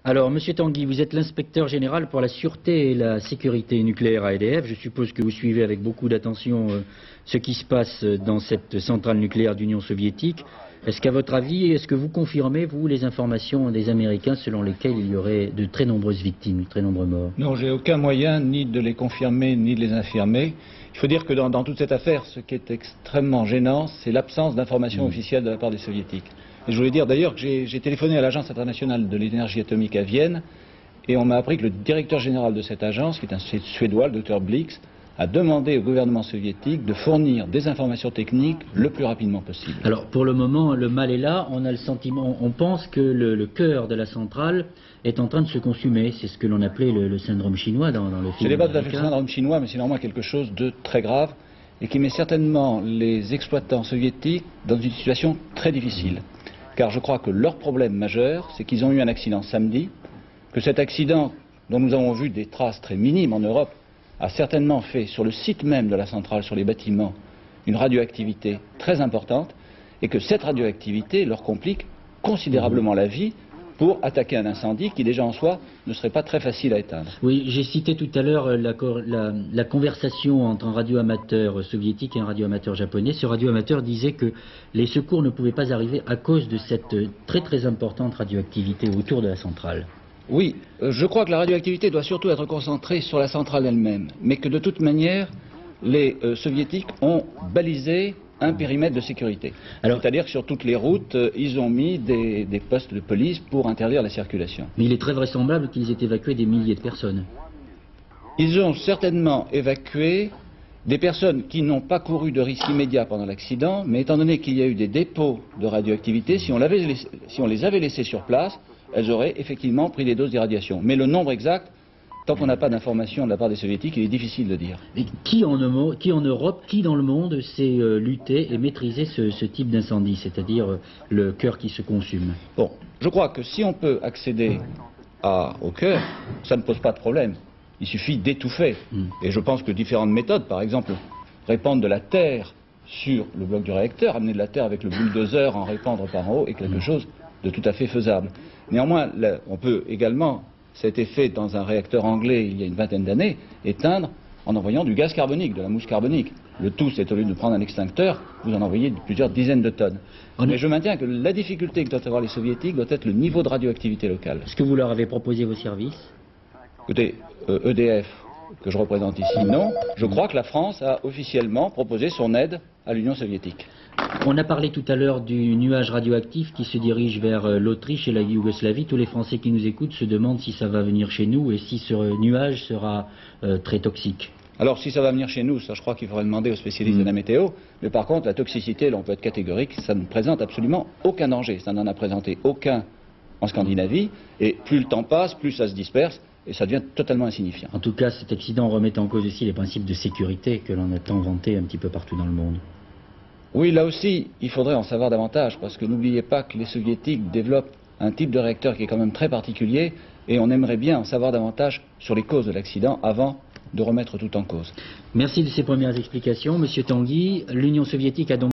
Alors, Monsieur Tanguy, vous êtes l'inspecteur général pour la sûreté et la sécurité nucléaire à EDF. Je suppose que vous suivez avec beaucoup d'attention ce qui se passe dans cette centrale nucléaire d'Union soviétique. Est-ce qu'à votre avis, est-ce que vous confirmez, vous, les informations des Américains selon lesquelles il y aurait de très nombreuses victimes, de très nombreux morts? Non, j'ai aucun moyen ni de les confirmer ni de les infirmer. Il faut dire que dans toute cette affaire, ce qui est extrêmement gênant, c'est l'absence d'informations officielles de la part des Soviétiques. Et je voulais dire d'ailleurs que j'ai téléphoné à l'Agence internationale de l'énergie atomique à Vienne et on m'a appris que le directeur général de cette agence, qui est un Suédois, le Dr Blix, a demandé au gouvernement soviétique de fournir des informations techniques le plus rapidement possible. Alors pour le moment, le mal est là. On a le sentiment, on pense que le cœur de la centrale est en train de se consumer. C'est ce que l'on appelait le syndrome chinois dans le film. Ce n'est pas tout à fait le syndrome chinois, mais c'est néanmoins quelque chose de très grave et qui met certainement les exploitants soviétiques dans une situation très difficile. Car je crois que leur problème majeur, c'est qu'ils ont eu un accident samedi, que cet accident, dont nous avons vu des traces très minimes en Europe, a certainement fait sur le site même de la centrale, sur les bâtiments, une radioactivité très importante, et que cette radioactivité leur complique considérablement la vie pour attaquer un incendie qui déjà en soi ne serait pas très facile à éteindre. Oui, j'ai cité tout à l'heure la conversation entre un radioamateur soviétique et un radioamateur japonais. Ce radioamateur disait que les secours ne pouvaient pas arriver à cause de cette très très importante radioactivité autour de la centrale. Oui, je crois que la radioactivité doit surtout être concentrée sur la centrale elle-même, mais que de toute manière, les soviétiques ont balisé un périmètre de sécurité. C'est-à-dire que sur toutes les routes, ils ont mis des postes de police pour interdire la circulation. Mais il est très vraisemblable qu'ils aient évacué des milliers de personnes. Ils ont certainement évacué des personnes qui n'ont pas couru de risque immédiat pendant l'accident, mais étant donné qu'il y a eu des dépôts de radioactivité, si on les avait laissées sur place, elles auraient effectivement pris des doses d'irradiation. Mais le nombre exact, tant qu'on n'a pas d'informations de la part des Soviétiques, il est difficile de dire. Et qui en Europe, qui dans le monde sait lutter et maîtriser ce type d'incendie, c'est-à-dire le cœur qui se consume? Bon, je crois que si on peut accéder au cœur, ça ne pose pas de problème. Il suffit d'étouffer. Et je pense que différentes méthodes, par exemple, répandre de la terre sur le bloc du réacteur, amener de la terre avec le bulldozer, en répandre par en haut, est quelque chose de tout à fait faisable. Néanmoins, on peut également, ça a été fait dans un réacteur anglais il y a une vingtaine d'années, éteindre en envoyant du gaz carbonique, de la mouche carbonique. Le tout, c'est au lieu de prendre un extincteur, vous en envoyez plusieurs dizaines de tonnes. Mais je maintiens que la difficulté que doivent avoir les Soviétiques doit être le niveau de radioactivité locale. Est-ce que vous leur avez proposé vos services? Écoutez, EDF, que je représente ici, non. Je crois que la France a officiellement proposé son aide à l'Union soviétique. On a parlé tout à l'heure du nuage radioactif qui se dirige vers l'Autriche et la Yougoslavie. Tous les Français qui nous écoutent se demandent si ça va venir chez nous et si ce nuage sera très toxique. Alors si ça va venir chez nous, ça je crois qu'il faudrait demander aux spécialistes de la météo. Mais par contre, la toxicité, là on peut être catégorique, ça ne présente absolument aucun danger. Ça n'en a présenté aucun en Scandinavie. Et plus le temps passe, plus ça se disperse. Et ça devient totalement insignifiant. En tout cas, cet accident remet en cause aussi les principes de sécurité que l'on a tant vantés un petit peu partout dans le monde. Oui, là aussi, il faudrait en savoir davantage, parce que n'oubliez pas que les Soviétiques développent un type de réacteur qui est quand même très particulier, et on aimerait bien en savoir davantage sur les causes de l'accident avant de remettre tout en cause. Merci de ces premières explications, Monsieur Tanguy. L'Union soviétique a donc